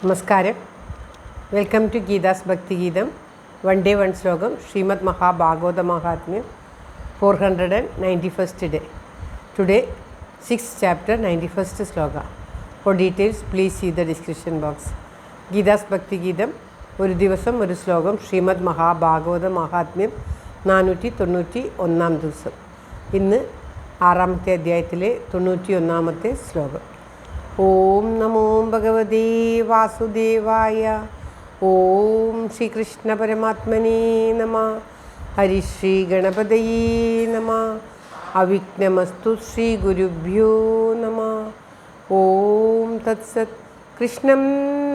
നമസ്കാരം. Welcome to Geetha's ഭക്തിഗീതം. One day one ശ്ലോകം. ശ്രീമദ് മഹാഭാഗവത മഹാത്മ്യം 491st day. Today 6th chapter 91st Shloka. For details please see the description box. Geetha's Bhakthigeetham ഒരു ദിവസം ഒരു ശ്ലോകം. ശ്രീമദ് മഹാഭാഗവത മഹാത്മ്യം 491 ദിവസം. ഇന്ന് 6ാമത്തെ അധ്യായത്തിലെ 91ാമത്തെ ശ്ലോകം. ഓം നമോ ഭഗവതേ വാസുദേവായ. ഓം ശ്രീകൃഷ്ണ പരമാത്മനേ നമഃ. ഹരിശ്രീ ഗണപതയേ നമഃ. അവിഘ്നമസ്തു ശ്രീ ഗുരുഭ്യോ നമഃ. ഓം തത്സത്. കൃഷ്ണം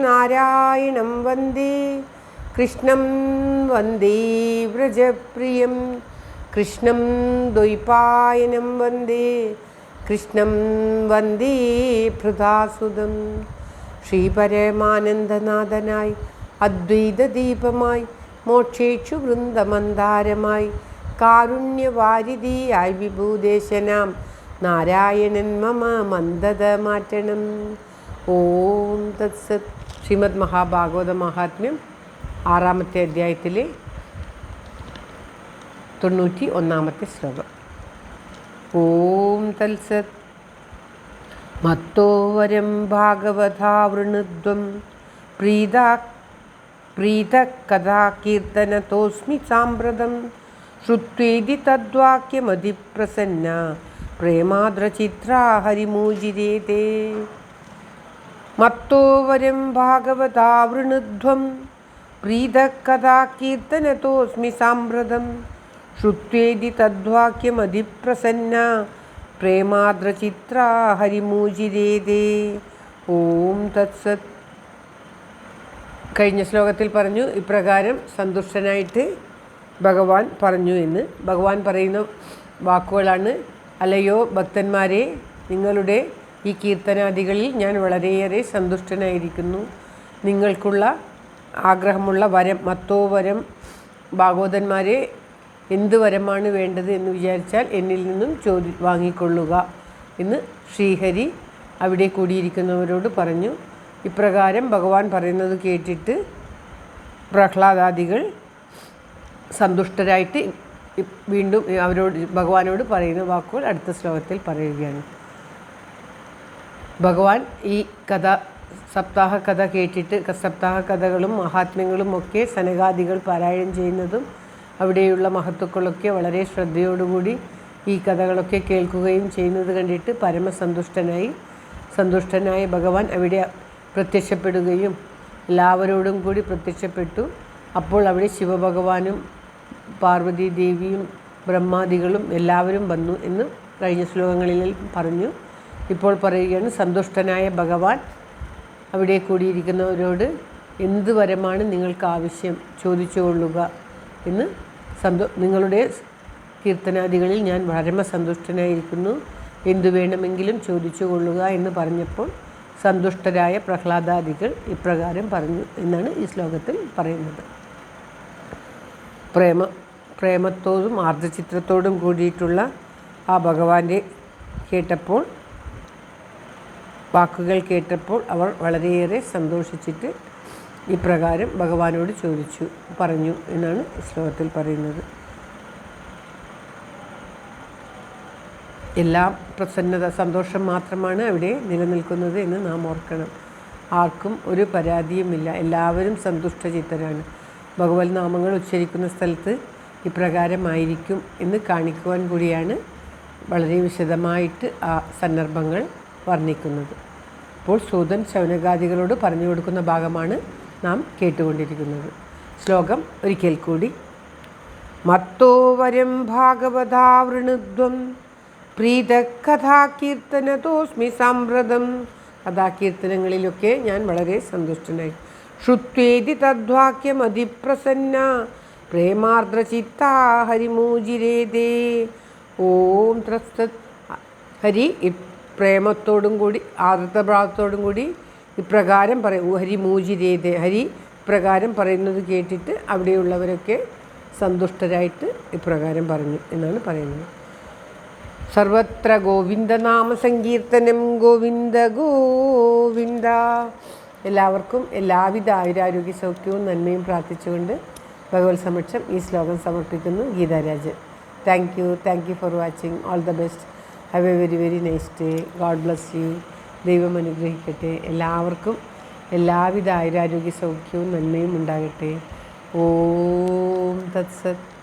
നാരായണം വന്ദേ. കൃഷ്ണം വന്ദേ വ്രജപ്രിയം. കൃഷ്ണം ദ്വൈപായനം വന്ദേ. കൃഷ്ണം വന്ദേ ഭൃതാസുതം. ശ്രീപരമാനന്ദനാഥനായി അദ്വൈതദീപമായി മോക്ഷേക്ഷു വൃന്ദമന്ദാരമായി കാരുണ്യവാരിധിയായി വിഭൂദേശനാം നാരായണൻ മമ മന്ദത മാറ്റണം. ഓം തത്സത്. ശ്രീമദ് മഹാഭാഗവത മഹാത്മ്യം 6ാമത്തെ അധ്യായത്തിലെ 91ാമത്തെ ശ്ലോകം. ഓം തത്സത്. മത്തോ വരം ഭാഗവതാ വൃണുദ്വം പ്രീതകഥാ കീർത്തനതോസ്മി സാമ്പ്രതം. ശ്രുത്വേദി തദ്വാക്യമതിപ്രസന്ന പ്രേമാദ്രചിത്രാ ഹരിമൂജിരേതേ. മത്തോ വരം ഭാഗവതാ വൃണുദ്വം പ്രീതകഥാ കീർത്തനതോസ്മി സാമ്പ്രതം. ശ്രുത്വേദി തദ്വാക്യമതിപ്രസന്ന പ്രേമാദ്രചിത്രാ ഹരിമൂജിരേതേ. ഓം തത്സത്. കഴിഞ്ഞ ശ്ലോകത്തിൽ പറഞ്ഞു ഇപ്രകാരം സന്തുഷ്ടനായിട്ട് ഭഗവാൻ പറഞ്ഞു എന്ന്. ഭഗവാൻ പറയുന്ന വാക്കുകളാണ്: അല്ലയോ ഭക്തന്മാരെ, നിങ്ങളുടെ ഈ കീർത്തനാദികളിൽ ഞാൻ വളരെയേറെ സന്തുഷ്ടനായിരിക്കുന്നു. നിങ്ങൾക്കുള്ള ആഗ്രഹമുള്ള വരം, മത്തോ വരം, ഭാഗവതന്മാരെ എന്ത് വരമാണ് വേണ്ടത് എന്ന് വിചാരിച്ചാൽ എന്നിൽ നിന്നും വാങ്ങിക്കൊള്ളുക എന്ന് ശ്രീഹരി അവിടെ കൂടിയിരിക്കുന്നവരോട് പറഞ്ഞു. ഇപ്രകാരം ഭഗവാൻ പറയുന്നത് കേട്ടിട്ട് പ്രഹ്ലാദാദികൾ സന്തുഷ്ടരായിട്ട് വീണ്ടും ഭഗവാനോട് പറയുന്ന വാക്കുകൾ അടുത്ത ശ്ലോകത്തിൽ പറയുകയാണ്. ഭഗവാൻ ഈ സപ്താഹ കഥ കേട്ടിട്ട്, സപ്താഹ കഥകളും മഹാത്മ്യങ്ങളും ഒക്കെ സനകാദികൾ പാരായണം ചെയ്യുന്നതും അവിടെയുള്ള മഹത്തുക്കളൊക്കെ വളരെ ശ്രദ്ധയോടുകൂടി ഈ കഥകളൊക്കെ കേൾക്കുകയും ചെയ്യുന്നത് കണ്ടിട്ട് സന്തുഷ്ടനായ ഭഗവാൻ അവിടെ പ്രത്യക്ഷപ്പെടുകയും എല്ലാവരോടും കൂടി പ്രത്യക്ഷപ്പെട്ടു. അപ്പോൾ അവിടെ ശിവഭഗവാനും പാർവതി ദേവിയും ബ്രഹ്മാദികളും എല്ലാവരും വന്നു എന്ന് കഴിഞ്ഞ ശ്ലോകങ്ങളിൽ പറഞ്ഞു. ഇപ്പോൾ പറയുകയാണ്, സന്തുഷ്ടനായ ഭഗവാൻ അവിടെ കൂടിയിരിക്കുന്നവരോട് എന്ത് വരമാണ് നിങ്ങൾക്ക് ആവശ്യം ചോദിച്ചുകൊള്ളുക എന്ന്. നിങ്ങളുടെ കീർത്തനാദികളിൽ ഞാൻ പരമസന്തുഷ്ടനായിരിക്കുന്നു, എന്തു വേണമെങ്കിലും ചോദിച്ചു കൊള്ളുക എന്ന് പറഞ്ഞപ്പോൾ സന്തുഷ്ടരായ പ്രഹ്ലാദാദികൾ ഇപ്രകാരം പറഞ്ഞു എന്നാണ് ഈ ശ്ലോകത്തിൽ പറയുന്നത്. പ്രേമത്തോടും ആർദ്രചിത്രത്തോടും കൂടിയിട്ടുള്ള ആ ഭഗവാന്റെ വാക്കുകൾ കേട്ടപ്പോൾ അവർ വളരെയേറെ സന്തോഷിച്ചിട്ട് ഇപ്രകാരം ഭഗവാനോട് പറഞ്ഞു എന്നാണ് ശ്ലോകത്തിൽ പറയുന്നത്. എല്ലാം സന്തോഷം മാത്രമാണ് അവിടെ നിലനിൽക്കുന്നത് എന്ന് നാം ഓർക്കണം. ആർക്കും ഒരു പരാതിയുമില്ല, എല്ലാവരും സന്തുഷ്ടചിത്തരാണ്. ഭഗവത് നാമങ്ങൾ ഉച്ചരിക്കുന്ന സ്ഥലത്ത് ഇപ്രകാരമായിരിക്കും എന്ന് കാണിക്കുവാൻ കൂടിയാണ് വളരെ വിശദമായിട്ട് ആ സന്ദർഭങ്ങൾ വർണ്ണിക്കുന്നത്. അപ്പോൾ സൂതൻ ശൗനകാദികളോട് പറഞ്ഞു കൊടുക്കുന്ന ഭാഗമാണ് നാം കേട്ടുകൊണ്ടിരിക്കുന്നത്. ശ്ലോകം ഒരിക്കൽ കൂടി. മത്തോ വരം ഭാഗവതാ വൃണുദ്വം പ്രീതകഥാകീർത്തനതോസ്മി സാമ്പ്രതം. കഥാകീർത്തനങ്ങളിലൊക്കെ ഞാൻ വളരെ സന്തുഷ്ടനായി. ശ്രുത്വേദി തദ്വാക്യമതിപ്രസന്ന പ്രേമാർദ്രചിത്താ ഹരിമൂജിരേതേ. ഓം തത്സത്. ഹരി പ്രേമത്തോടും കൂടി ആർദ്രഭാവത്തോടും കൂടി ഇപ്രകാരം ഹരിമൂജിരേതേ. ഹരി ഇപ്രകാരം പറയുന്നത് കേട്ടിട്ട് അവിടെയുള്ളവരൊക്കെ സന്തുഷ്ടരായിട്ട് ഇപ്രകാരം പറഞ്ഞു എന്നാണ് പറയുന്നത്. സർവത്ര ഗോവിന്ദനാമ സങ്കീർത്തനം. ഗോവിന്ദ ഗോവിന്ദ. എല്ലാവർക്കും എല്ലാവിധ ആയുരാരോഗ്യ സൗഖ്യവും നന്മയും പ്രാർത്ഥിച്ചുകൊണ്ട് ഭഗവത് സമക്ഷം ഈ ശ്ലോകം സമർപ്പിക്കുന്നു. Geetharaj. Thank you for watching. All the best. Have a very very nice day. God bless you. ദൈവം അനുഗ്രഹിക്കട്ടെ. എല്ലാവർക്കും എല്ലാവിധ ആയുരാരോഗ്യ സൗഖ്യവും നന്മയും ഉണ്ടാകട്ടെ. ഓം തത്സത്.